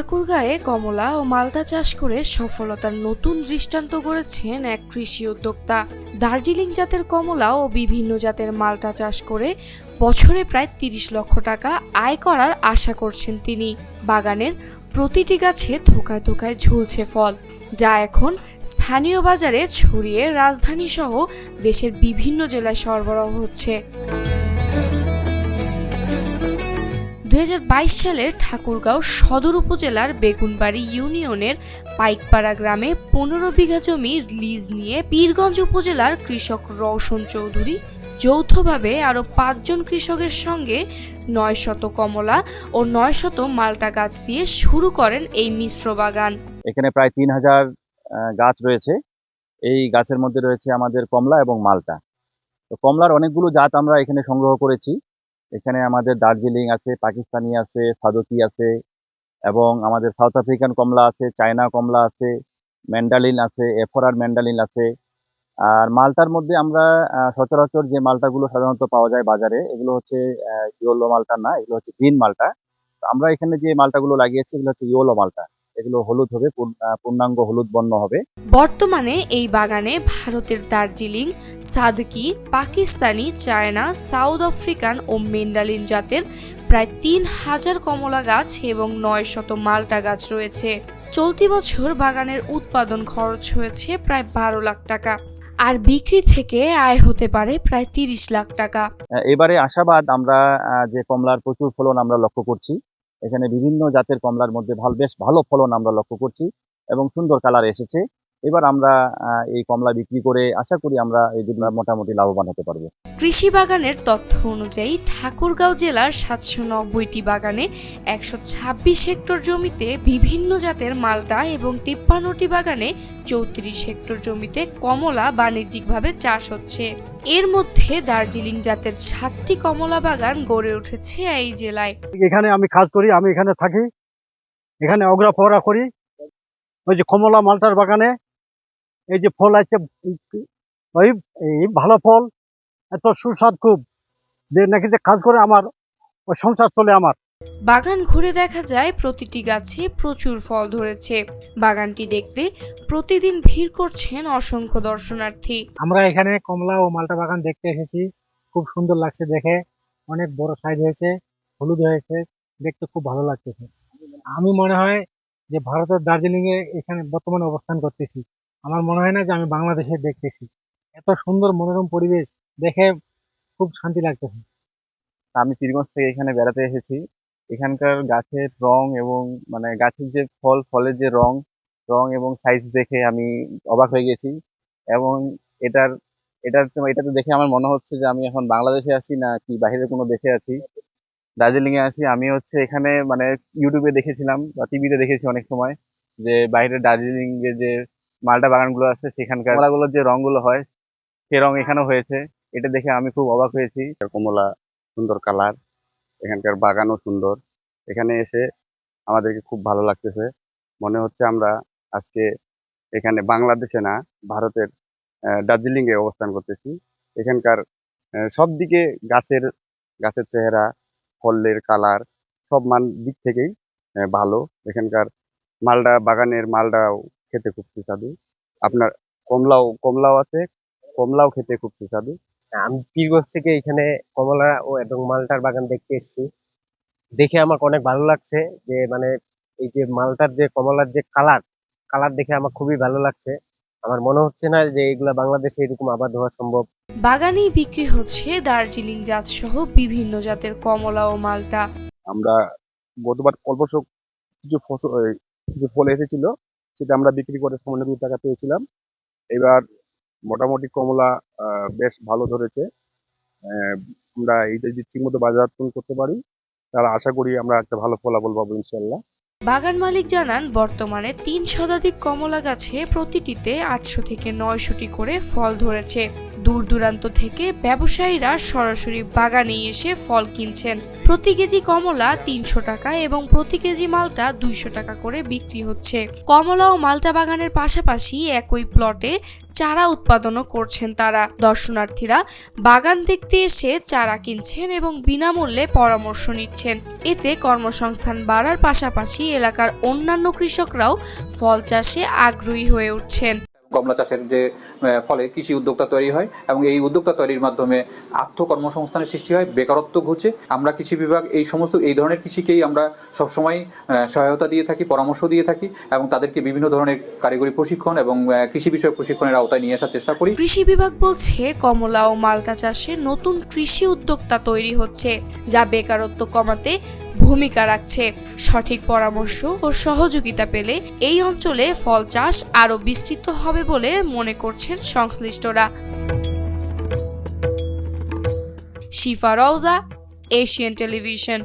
ঠাকুরগাঁয়ে কমলা ও মালটা চাষ করে সফলতার নতুন দৃষ্টান্ত গড়েছেন এক কৃষি উদ্যোক্তা। দার্জিলিং জাতের কমলা ও বিভিন্ন জাতের মালটা চাষ করে বছরে প্রায় ৩০ লক্ষ টাকা আয় করার আশা করছেন তিনি। বাগানের প্রতিটি গাছে থোকায় থোকায় ঝুলছে ফল, যা এখন স্থানীয় বাজারে ছড়িয়ে রাজধানী সহ দেশের বিভিন্ন জেলায় সরবরাহ হচ্ছে। ২০২২ সালের ঠাকুরগাঁও সদর উপজেলার বেগুনবাড়ি ইউনিয়নের পাইকপাড়া গ্রামে ১৫ বিঘা জমি লিজ নিয়ে পীরগঞ্জ উপজেলার কৃষক রওশন চৌধুরী যৌথভাবে আরও ৫ জন কৃষকের সঙ্গে ৯০০ কমলা ও ৯০০ মালটা গাছ দিয়ে শুরু করেন এই মিশ্র বাগান। এখানে প্রায় ৩,০০০ গাছ রয়েছে। এই গাছের মধ্যে রয়েছে আমাদের কমলা এবং মালটা। তো কমলার অনেকগুলো জাত আমরা এখানে সংগ্রহ করেছি। এখানে আমাদের দার্জিলিং আছে, পাকিস্তানি আছে, সাদকি আছে এবং আমাদের সাউথ আফ্রিকান কমলা আছে, চায়না কমলা আছে, ম্যান্ডালিন আছে, এফোরার ম্যান্ডালিন আছে। আর মালটার মধ্যে আমরা সচরাচর যে মালটাগুলো সাধারণত পাওয়া যায় বাজারে, এগুলো হচ্ছে ইয়েলো মালটা না, এগুলো হচ্ছে গ্রিন মালটা। তো আমরা এখানে যে মালটাগুলো লাগিয়েছি এগুলো হচ্ছে ইয়েলো মালটা। এগুলো হলুদ হবে, পূর্ণাঙ্গ হলুদ বর্ণ হবে। বর্তমানে এই বাগানে ভারতের দার্জিলিং, সাদকি, পাকিস্তানি, চায়না, সাউথ আফ্রিকান ও মেন্ডালিন জাতের প্রায় ৩,০০০ কমলা গাছ এবং ৯০০ মালটা গাছ রয়েছে। চলতি বছর বাগানের উৎপাদন খরচ হয়েছে প্রায় ১২ লাখ টাকা, আর বিক্রি থেকে আয় হতে পারে প্রায় ৩০ লাখ টাকা। এবারে আশাবাদ আমরা যে কমলার প্রচুর ফলন আমরা লক্ষ্য করছি। এখানে বিভিন্ন জাতের কমলার মধ্যে বেশ ভালো ফলন আমরা লক্ষ্য করছি এবং সুন্দর কালার এসেছে। এবার আমরা এই কমলা বিক্রি করে আশা করি আমরা এই মোটামুটি লাভবান হতে পারবো। কৃষি বাগানের তথ্য অনুযায়ী ঠাকুরগাঁও জেলার ৭৯০টি বাগানে ১২৬ হেক্টর জমিতে বিভিন্ন জাতের মালটা এবং ৫৩টি বাগানে ৩৪ হেক্টর জমিতে কমলা বাণিজ্যিকভাবে চাষ হচ্ছে। এর মধ্যে দার্জিলিং জাতের ৭টি কমলা বাগান গড়ে উঠেছে এই জেলায়। এখানে আমি কাজ করি, আমি এখানে থাকি, এখানে অগ্রা ফোরা করি। ওই যে কমলা মালটার বাগানে এই যে ফল আছে, ওই ভালো ফল, এত সুস্বাদ খুব, যে নাকি যে কাজ করে আমার ওই সংসার চলে আমার। বাগান ঘুরে দেখা যায় প্রতিটি গাছে প্রচুর ফল ধরেছে। বাগানটি দেখতে প্রতিদিন ভিড় করছেন অসংখ্য দর্শনার্থী। আমরা এখানে কমলা ও মালটা বাগান দেখতে এসেছি, খুব সুন্দর লাগছে দেখে, অনেক বড় সাইজ হয়েছে, হলুদ হয়েছে, দেখতে খুব ভালো লাগতেছে। আমি মনে হয় যে ভারতের দার্জিলিং এ এখানে বর্তমানে অবস্থান করতেছি। আমার মনে হয় না যে আমি বাংলাদেশে দেখতেছি। এত সুন্দর মনোরম পরিবেশ দেখে খুব শান্তি লাগতেছে। আমি পীরগঞ্জ থেকে এখানে বেড়াতে এসেছি। এখানকার গাছের রং এবং গাছের যে ফলের যে রং এবং সাইজ দেখে আমি অবাক হয়ে গেছি এবং এটার এটাতে দেখে আমার মনে হচ্ছে যে আমি এখন বাংলাদেশে আছি না কি বাইরের কোনো দেশে আছি। দার্জিলিং এ আছি। আমি হচ্ছে এখানে ইউটিউবে দেখেছিলাম বা টিভিতে দেখেছি অনেক সময় যে বাইরের দার্জিলিং এর যে মালটা বাগানগুলো আছে সেখানকার কমলাগুলোর যে রংগুলো হয় সে রং এখানেও হয়েছে। এটা দেখে আমি খুব অবাক হয়েছি। কমলা সুন্দর কালার, এখানকার বাগানও সুন্দর। এখানে এসে আমাদেরকে খুব ভালো লাগতেছে। মনে হচ্ছে আমরা আজকে এখানে বাংলাদেশে না, ভারতের দার্জিলিং এ অবস্থান করতেছি। এখানকার সব দিকে গাছের চেহারা, ফলের কালার সব দিক থেকেই ভালো। এখানকার মালটা বাগানের মালটাও খেতে খুব সুস্বাদু। আপনার কমলাও আছে, কমলাও খেতে খুব সুস্বাদু। আমি পীরগঞ্জ থেকে এখানে কমলা ও এবং মালটার বাগান দেখতে এসেছি। দেখে আমার অনেক ভালো লাগছে যে এই যে মালটার যে কমলার যে কালার দেখে আমার খুবই ভালো লাগছে। আমার মনে হচ্ছে না যে এগুলা বাংলাদেশে এরকম আবাদ হওয়া সম্ভব। বাগানেই বিক্রি হচ্ছে দার্জিলিং জাত সহ বিভিন্ন জাতের কমলা ও মালটা। আমরা গতবার অল্প কিছু ফল এসেছিল, সেটা আমরা বিক্রি করে সামান্য কিছু টাকা পেয়েছিলাম। এবার মোটামুটি কমলা বেশ ভালো ধরেছে। আমরা এইটা যদি ঠিক মতো বাজারজাতকরণ করতে পারি তাহলে আশা করি আমরা একটা ভালো ফলাফল পাবো ইনশাল্লাহ। বাগান মালিক জানান, বর্তমানে ৩ শতাধিক কমলা গাছে প্রতিটিতে ৮০০ থেকে ৯০০টি করে ফল ধরেছে। দূর দূরান্ত থেকে ব্যবসায়ীরা সরাসরি বাগানে এসে ফল কিনছেন। প্রতি কেজি কমলা 300 টাকা এবং প্রতি কেজি মালটা 200 টাকা করে বিক্রি হচ্ছে। কমলা ও মালটা বাগানের পাশাপাশি একই প্লটে চারা উৎপাদনও করছেন তারা। দর্শনার্থীরা বাগান দেখতে এসে চারা কিনছেন এবং বিনামূল্যে পরামর্শ নিচ্ছেন। এতে কর্মসংস্থান বাড়ার পাশাপাশি এলাকার অন্যান্য কৃষকরাও ফল চাষে আগ্রহী হয়ে উঠছেন। কমলা চাষের যে ফলে কৃষি উদ্যোক্তা তৈরি হয় এবং এই উদ্যোক্তা তৈরির মাধ্যমে আত্মকর্মসংস্থানের সৃষ্টি হয়, বেকারত্ব ঘুচে। আমরা কৃষি বিভাগ এই ধরনের কৃষিকেই আমরা সবসময় সহায়তা দিয়ে থাকি, পরামর্শ দিয়ে থাকি এবং তাদেরকে বিভিন্ন ধরনের কারিগরি প্রশিক্ষণ এবং কৃষি বিষয়ক প্রশিক্ষণের আওতায় নিয়ে আসার চেষ্টা করি। কৃষি বিভাগ বলছে কমলা ও মালটা চাষে নতুন কৃষি উদ্যোক্তা তৈরি হচ্ছে, যা বেকারত্ব কমাতে ভূমিকা রাখছে। সঠিক পরামর্শ ও সহযোগিতা পেলে এই অঞ্চলে ফল চাষ আরো বিস্তৃত হবে বলে মনে করছেন সংশ্লিষ্টরা। শিফা রওজা, এশিয়ান টেলিভিশন।